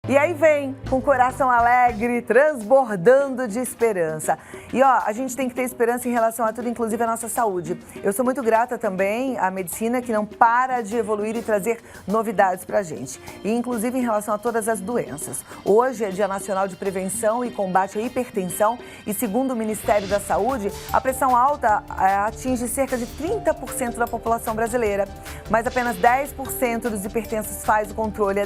E aí vem com o coração alegre, transbordando de esperança. E ó, a gente tem que ter esperança em relação a tudo, inclusive a nossa saúde. Eu sou muito grata também à medicina que não para de evoluir e trazer novidades pra gente. E inclusive em relação a todas as doenças. Hoje é Dia Nacional de Prevenção e Combate à Hipertensão e segundo o Ministério da Saúde, a pressão alta atinge cerca de 30% da população brasileira. Mas apenas 10% dos hipertensos faz o controle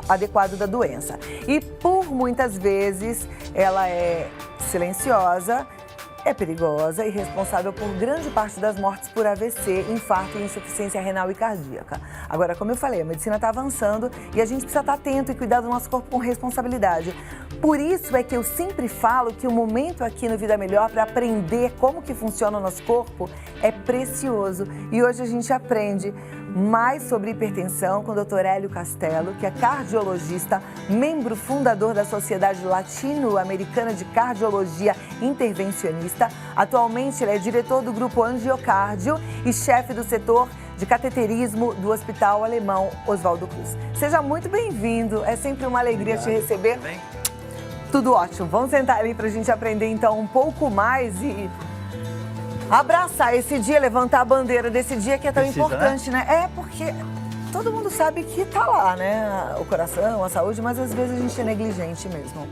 adequado da doença. E por muitas vezes ela é silenciosa, é perigosa e responsável por grande parte das mortes por AVC, infarto e insuficiência renal e cardíaca. Agora, como eu falei, a medicina está avançando e a gente precisa estar atento e cuidar do nosso corpo com responsabilidade. Por isso é que eu sempre falo que o momento aqui no Vida Melhor para aprender como que funciona o nosso corpo é precioso. E hoje a gente aprende mais sobre hipertensão com o Dr. Hélio Castelo, que é cardiologista, membro fundador da Sociedade Latino-Americana de Cardiologia Intervencionista. Atualmente ele é diretor do grupo Angiocárdio e chefe do setor de cateterismo do Hospital Alemão Oswaldo Cruz. Seja muito bem-vindo, é sempre uma alegria te receber. Tudo ótimo, vamos sentar ali para a gente aprender então um pouco mais e abraçar esse dia, levantar a bandeira desse dia que é tão importante, né? É porque todo mundo sabe que tá lá, né? O coração, a saúde, mas às vezes a gente é negligente mesmo.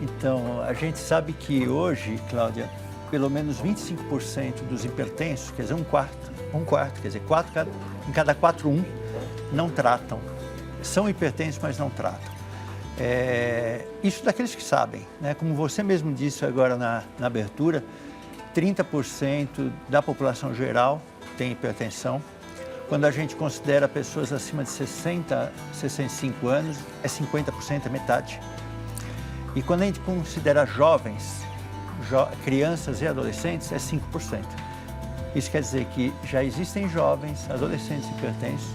Então, a gente sabe que hoje, Cláudia, pelo menos 25% dos hipertensos, quer dizer, um quarto, quer dizer, em cada 4, não tratam. São hipertensos, mas não tratam. Isso daqueles que sabem, né? Como você mesmo disse agora na abertura, 30% da população geral tem hipertensão. Quando a gente considera pessoas acima de 60, 65 anos, é 50%, é metade. E quando a gente considera jovens, crianças e adolescentes, é 5%. Isso quer dizer que já existem jovens, adolescentes hipertensos,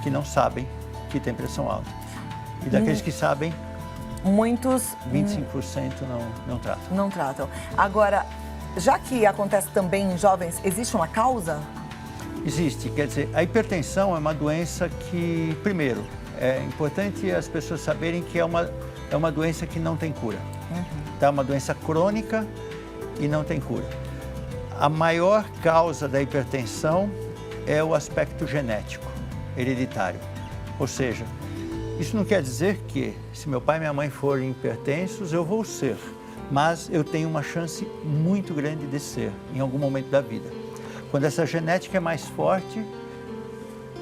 que não sabem que tem pressão alta. E daqueles que sabem, muitos 25% não tratam. Não tratam. Agora, já que acontece também em jovens, existe uma causa? Existe, quer dizer, a hipertensão é uma doença que, primeiro, é importante as pessoas saberem que é uma doença que não tem cura. É uma doença crônica e não tem cura. A maior causa da hipertensão é o aspecto genético, hereditário. Ou seja, isso não quer dizer que se meu pai e minha mãe forem hipertensos, eu vou ser. Mas eu tenho uma chance muito grande de ser em algum momento da vida. Quando essa genética é mais forte,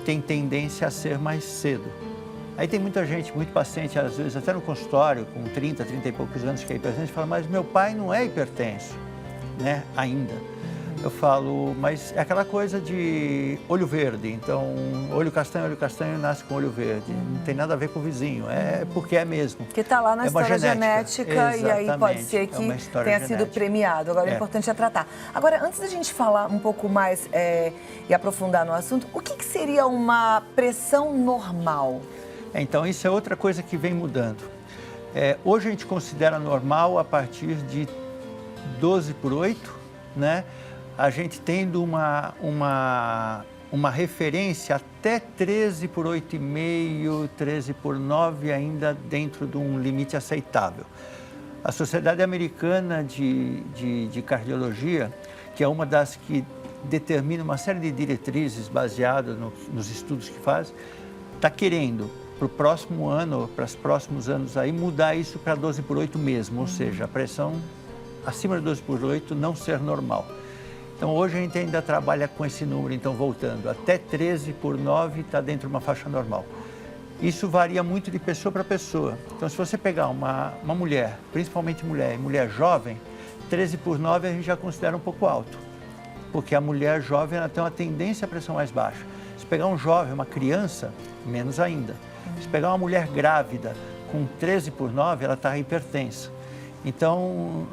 tem tendência a ser mais cedo. Aí tem muita gente, muito paciente, às vezes até no consultório, com 30 e poucos anos que é hipertenso, fala, mas meu pai não é hipertenso, né, ainda. Eu falo, mas é aquela coisa de olho verde, então olho castanho nasce com olho verde, não tem nada a ver com o vizinho, é porque é mesmo. Que está lá na história genética e aí pode ser que tenha sido premiado, agora o importante é tratar. Agora, antes da gente falar um pouco mais e aprofundar no assunto, o que seria uma pressão normal? Então, isso é outra coisa que vem mudando. Hoje a gente considera normal a partir de 12/8, né? A gente tendo uma referência até 13/8,5, 13/9 ainda dentro de um limite aceitável. A Sociedade Americana de Cardiologia, que é uma das que determina uma série de diretrizes baseadas nos estudos que faz, está querendo para o próximo ano, para os próximos anos aí, mudar isso para 12/8 mesmo, ou seja, a pressão acima de 12/8 não ser normal. Então, hoje a gente ainda trabalha com esse número, então, voltando, até 13/9 está dentro de uma faixa normal. Isso varia muito de pessoa para pessoa. Então, se você pegar uma mulher, principalmente mulher jovem, 13/9 a gente já considera um pouco alto, porque a mulher jovem ela tem uma tendência à pressão mais baixa. Se pegar um jovem, uma criança, menos ainda. Se pegar uma mulher grávida com 13/9, ela está hipertensa. Então,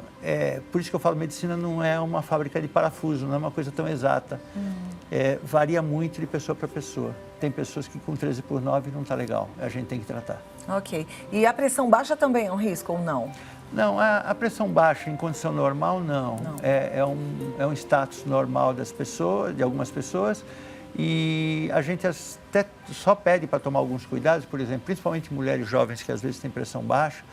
por isso que eu falo, medicina não é uma fábrica de parafuso, não é uma coisa tão exata. Varia muito de pessoa para pessoa. Tem pessoas que com 13/9 não está legal, a gente tem que tratar. Ok. E a pressão baixa também é um risco ou não? Não, a pressão baixa em condição normal, não. É um status normal das pessoas, de algumas pessoas. E a gente até só pede para tomar alguns cuidados, por exemplo, principalmente mulheres jovens que às vezes têm pressão baixa,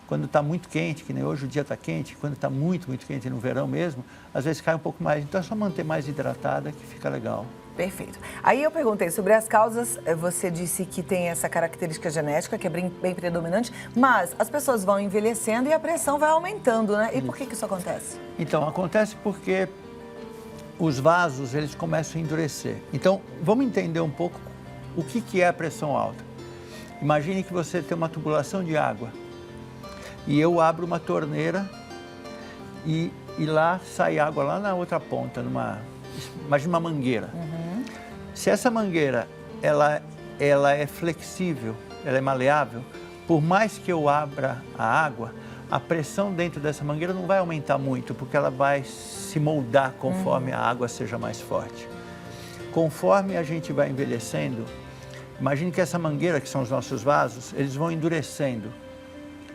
quando está muito quente, que nem hoje o dia está quente, quando está muito, muito quente no verão mesmo, às vezes cai um pouco mais. Então é só manter mais hidratada que fica legal. Perfeito. Aí eu perguntei sobre as causas, você disse que tem essa característica genética, que é bem predominante, mas as pessoas vão envelhecendo e a pressão vai aumentando, né? E por que isso acontece? Então, acontece porque os vasos, eles começam a endurecer. Então, vamos entender um pouco o que é a pressão alta. Imagine que você tem uma tubulação de água e eu abro uma torneira e lá sai água lá na outra ponta, imagina uma mangueira. Se essa mangueira, ela é flexível, ela é maleável, por mais que eu abra a água, a pressão dentro dessa mangueira não vai aumentar muito, porque ela vai se moldar conforme a água seja mais forte. Conforme a gente vai envelhecendo, imagine que essa mangueira, que são os nossos vasos, eles vão endurecendo,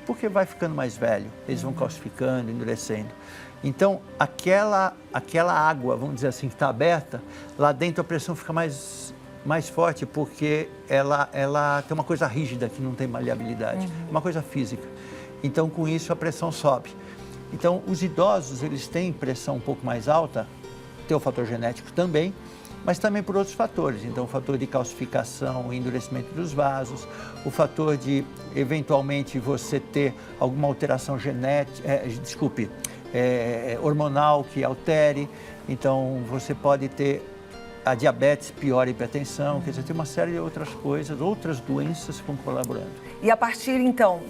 porque vai ficando mais velho, eles vão calcificando, endurecendo. Então, aquela água, vamos dizer assim, que está aberta, lá dentro a pressão fica mais forte, porque ela tem uma coisa rígida que não tem maleabilidade, uma coisa física. Então, com isso, a pressão sobe. Então, os idosos, eles têm pressão um pouco mais alta, tem o fator genético também, mas também por outros fatores. Então, o fator de calcificação, o endurecimento dos vasos, o fator de, eventualmente, você ter alguma alteração hormonal que altere. Então, você pode ter a diabetes, pior a hipertensão, quer dizer, tem uma série de outras coisas, outras doenças que vão colaborando. E a partir, então,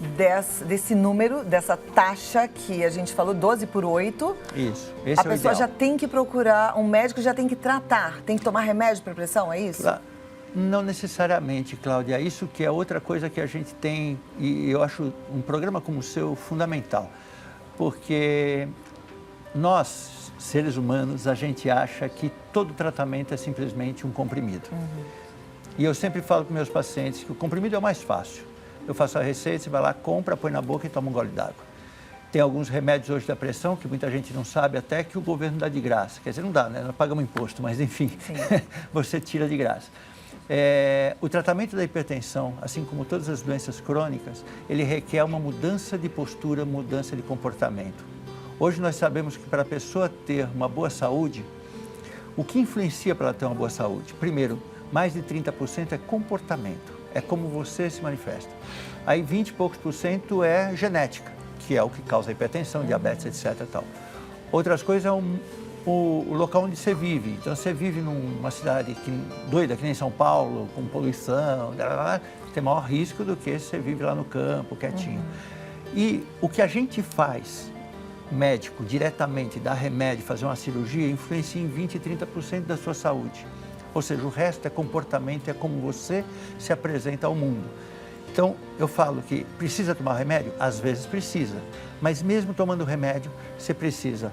desse número, dessa taxa que a gente falou, 12 por 8, isso, esse a é o pessoa ideal. Já tem que procurar, um médico já tem que tratar, tem que tomar remédio para pressão, é isso? Não necessariamente, Cláudia. Isso que é outra coisa que a gente tem, e eu acho um programa como o seu fundamental, porque nós, seres humanos, a gente acha que todo tratamento é simplesmente um comprimido. E eu sempre falo para meus pacientes que o comprimido é o mais fácil. Eu faço a receita, você vai lá, compra, põe na boca e toma um gole d'água. Tem alguns remédios hoje da pressão que muita gente não sabe até que o governo dá de graça. Quer dizer, não dá, né? Nós pagamos imposto, mas enfim, você tira de graça. O tratamento da hipertensão, assim como todas as doenças crônicas, ele requer uma mudança de postura, mudança de comportamento. Hoje nós sabemos que para a pessoa ter uma boa saúde, o que influencia para ela ter uma boa saúde? Primeiro, mais de 30% é comportamento, é como você se manifesta. Aí 20 e poucos por cento é genética, que é o que causa hipertensão, diabetes, etc. Tal. Outras coisas é o local onde você vive. Então, você vive numa cidade doida, que nem São Paulo, com poluição, tem maior risco do que você vive lá no campo, quietinho. E o que a gente faz, médico, diretamente, dar remédio, fazer uma cirurgia, influencia em 20 e 30% da sua saúde. Ou seja, o resto é comportamento, é como você se apresenta ao mundo. Então, eu falo que precisa tomar remédio? Às vezes precisa, mas mesmo tomando remédio, você precisa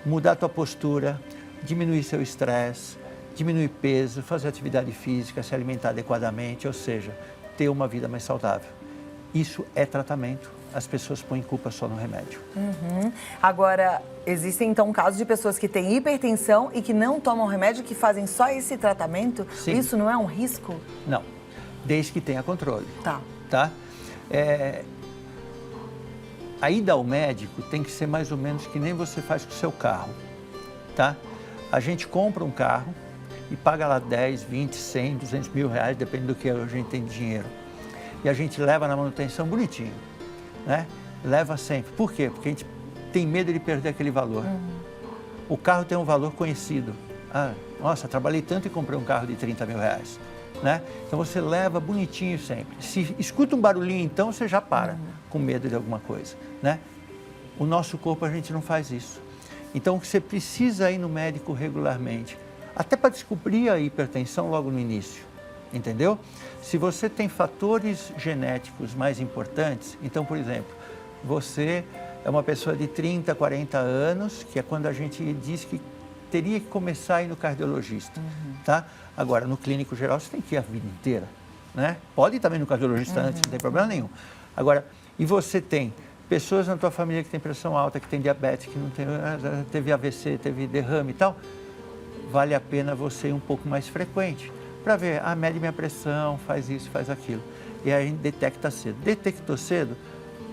mudar a tua postura, diminuir seu estresse, diminuir peso, fazer atividade física, se alimentar adequadamente, ou seja, ter uma vida mais saudável. Isso é tratamento. As pessoas põem culpa só no remédio. Agora, existem então casos de pessoas que têm hipertensão e que não tomam remédio, que fazem só esse tratamento? Sim. Isso não é um risco? Não, desde que tenha controle. Tá. A ida ao médico tem que ser mais ou menos que nem você faz com o seu carro, tá? A gente compra um carro e paga lá 10, 20, 100, 200 mil reais, depende do que a gente tem de dinheiro. E a gente leva na manutenção bonitinho, né? Leva sempre. Por quê? Porque a gente tem medo de perder aquele valor. O carro tem um valor conhecido. Nossa, trabalhei tanto e comprei um carro de 30 mil reais. Né? Então você leva bonitinho sempre. Se escuta um barulhinho, então você já para com medo de alguma coisa. Né? O nosso corpo, a gente não faz isso. Então você precisa ir no médico regularmente, até para descobrir a hipertensão logo no início. Entendeu? Se você tem fatores genéticos mais importantes, então, por exemplo, você é uma pessoa de 30, 40 anos, que é quando a gente diz que teria que começar a ir no cardiologista, tá? Agora, no clínico geral, você tem que ir a vida inteira, né? Pode ir também no cardiologista antes, não tem problema nenhum. Agora, e você tem pessoas na tua família que tem pressão alta, que tem diabetes, que não tem, teve AVC, teve derrame e tal, vale a pena você ir um pouco mais frequente para ver, mede minha pressão, faz isso, faz aquilo. E aí a gente detecta cedo. Detectou cedo,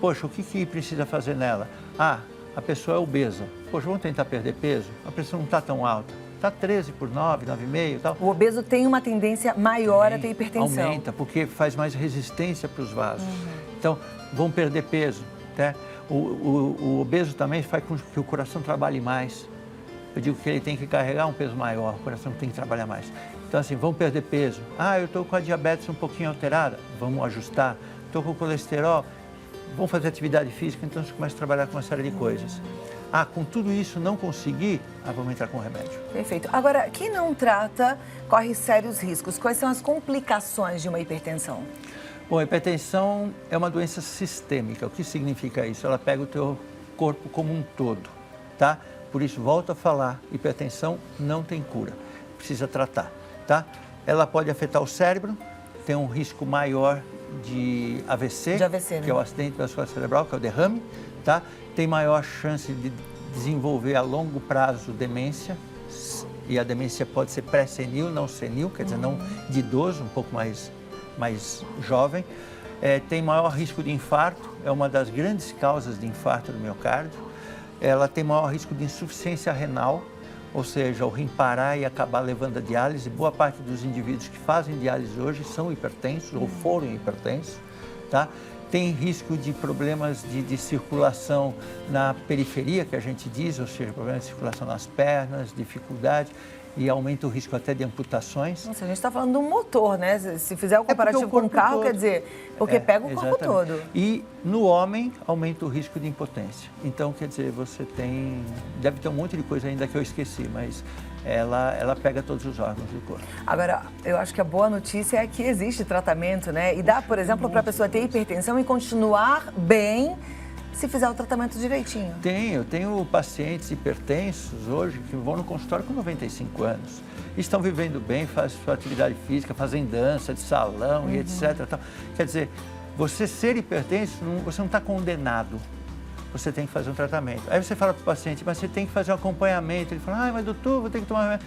poxa, o que precisa fazer nela? A pessoa é obesa. Poxa, vamos tentar perder peso? A pressão não está tão alta. Está 13 por 9, 9,5 e tal. O obeso tem uma tendência maior a ter hipertensão. Aumenta, porque faz mais resistência para os vasos. Então, vão perder peso. Né? O obeso também faz com que o coração trabalhe mais. Eu digo que ele tem que carregar um peso maior, o coração tem que trabalhar mais. Então, assim, vão perder peso. Eu estou com a diabetes um pouquinho alterada, vamos ajustar. Estou com o colesterol, vamos fazer atividade física, então você começa a trabalhar com uma série de coisas. Com tudo isso não conseguir, vamos entrar com remédio. Perfeito. Agora, quem não trata corre sérios riscos. Quais são as complicações de uma hipertensão? Bom, a hipertensão é uma doença sistêmica. O que significa isso? Ela pega o teu corpo como um todo, tá? Por isso, volto a falar, hipertensão não tem cura, precisa tratar, tá? Ela pode afetar o cérebro, tem um risco maior de AVC, que é o acidente vascular cerebral, que é o derrame, tá? Tem maior chance de desenvolver a longo prazo demência, e a demência pode ser pré-senil, não senil, quer dizer, não de idoso, um pouco mais jovem. Tem maior risco de infarto, é uma das grandes causas de infarto do miocárdio. Ela tem maior risco de insuficiência renal, ou seja, o rim parar e acabar levando a diálise. Boa parte dos indivíduos que fazem diálise hoje são hipertensos ou foram hipertensos, tá? Tem risco de problemas de circulação na periferia, que a gente diz, ou seja, problemas de circulação nas pernas, dificuldade, e aumenta o risco até de amputações. Nossa, a gente está falando de um motor, né? Se fizer o comparativo com um carro, todo. Quer dizer, porque pega o corpo todo. E no homem, aumenta o risco de impotência. Então, quer dizer, você deve ter um monte de coisa ainda que eu esqueci, mas ela pega todos os órgãos do corpo. Agora, eu acho que a boa notícia é que existe tratamento, né? E dá, por exemplo, para a pessoa ter hipertensão e continuar bem se fizer o tratamento direitinho. Eu tenho pacientes hipertensos hoje que vão no consultório com 95 anos. Estão vivendo bem, fazem sua atividade física, fazem dança de salão e etc. Tal. Quer dizer, você ser hipertenso, você não está condenado. Você tem que fazer um tratamento. Aí você fala para o paciente, mas você tem que fazer um acompanhamento. Ele fala, mas doutor, vou ter que tomar remédio.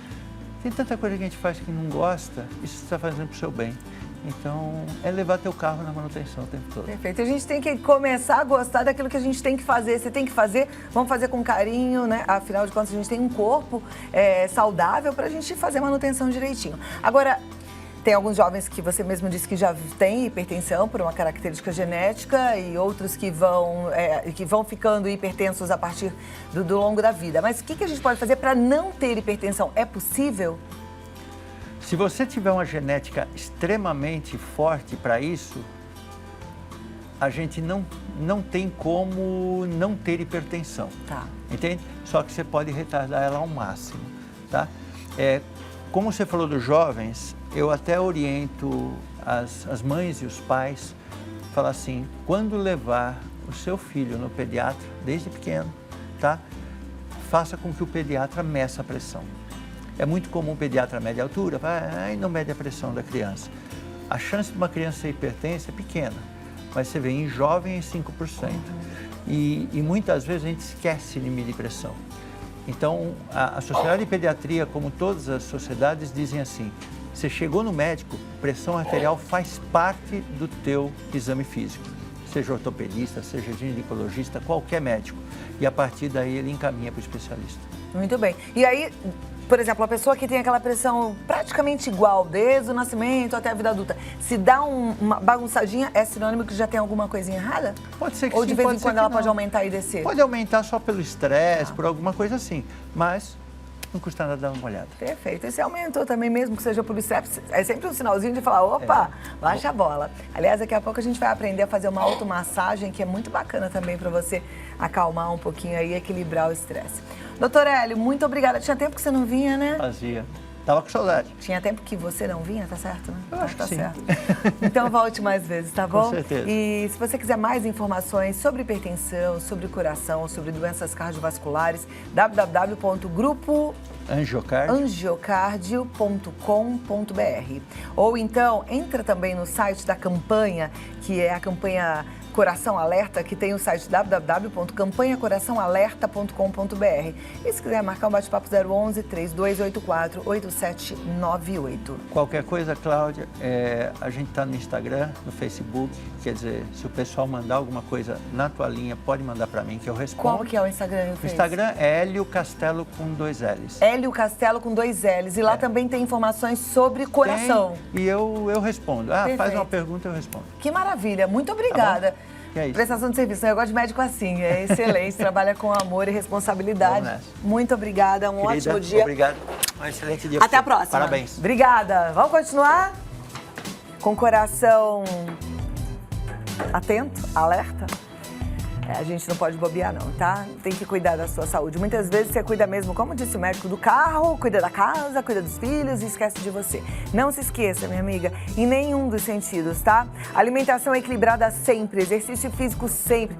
Tem tanta coisa que a gente faz que não gosta, isso você está fazendo para o seu bem. Então, é levar teu carro na manutenção o tempo todo. Perfeito. A gente tem que começar a gostar daquilo que a gente tem que fazer. Você tem que fazer, vamos fazer com carinho, né? Afinal de contas, a gente tem um corpo saudável para a gente fazer a manutenção direitinho. Agora, tem alguns jovens que você mesmo disse que já têm hipertensão por uma característica genética e outros que vão ficando hipertensos a partir do longo da vida. Mas o que a gente pode fazer para não ter hipertensão? É possível? Se você tiver uma genética extremamente forte para isso, a gente não tem como não ter hipertensão. Tá. Entende? Só que você pode retardar ela ao máximo, tá? Como você falou dos jovens, eu até oriento as mães e os pais, falar assim, quando levar o seu filho no pediatra, desde pequeno, tá? Faça com que o pediatra meça a pressão. É muito comum o pediatra mede a altura, não mede a pressão da criança. A chance de uma criança ser hipertensa é pequena, mas você vê em jovem é 5%. E muitas vezes a gente esquece de medir pressão. Então, a Sociedade de Pediatria, como todas as sociedades, dizem assim, você chegou no médico, pressão arterial faz parte do teu exame físico. Seja ortopedista, seja ginecologista, qualquer médico. E a partir daí ele encaminha para o especialista. Muito bem. E aí, por exemplo, a pessoa que tem aquela pressão praticamente igual, desde o nascimento até a vida adulta, se dá uma bagunçadinha, é sinônimo que já tem alguma coisinha errada? Pode ser que Ou sim, de vez em quando ela não. pode aumentar e descer? Pode aumentar só pelo estresse, por alguma coisa assim, mas não custa nada dar uma olhada. Perfeito. E se aumentou também, mesmo que seja por estresse, é sempre um sinalzinho de falar, opa, baixa a bola. Aliás, daqui a pouco a gente vai aprender a fazer uma automassagem, que é muito bacana também para você acalmar um pouquinho aí e equilibrar o estresse. Doutor Hélio, muito obrigada. Tinha tempo que você não vinha, né? Fazia. Tava com saudade. Tinha tempo que você não vinha, tá certo, né? Eu acho que sim. Certo. Então volte mais vezes, tá bom? Com certeza. E se você quiser mais informações sobre hipertensão, sobre coração, sobre doenças cardiovasculares, www.angiocardio.com.br. Ou então, entra também no site da campanha, que é a campanha Coração Alerta, que tem o site www.campanhacoraçãoalerta.com.br. E se quiser marcar um bate-papo 011 3284 8798. Qualquer coisa, Cláudia, a gente está no Instagram, no Facebook, quer dizer, se o pessoal mandar alguma coisa na tua linha, pode mandar para mim que eu respondo. Qual que é o Instagram? O Instagram é Hélio Castelo com 2 L's. Hélio Castelo com 2 L's. E lá também tem informações sobre coração. Tem, e eu respondo. Perfeito. Faz uma pergunta, eu respondo. Que maravilha. Muito obrigada. Tá bom? Que é isso. Prestação de serviço. Eu gosto de médico assim. É excelente. Trabalha com amor e responsabilidade. Vamos nessa. Muito obrigada. Um Querida, ótimo dia. Obrigado. Um excelente dia. Até a próxima. Parabéns. Obrigada. Vamos continuar? Com o coração atento, alerta? A gente não pode bobear não, tá? Tem que cuidar da sua saúde. Muitas vezes você cuida mesmo, como disse o médico, do carro, cuida da casa, cuida dos filhos e esquece de você. Não se esqueça, minha amiga, em nenhum dos sentidos, tá? Alimentação equilibrada sempre, exercício físico sempre.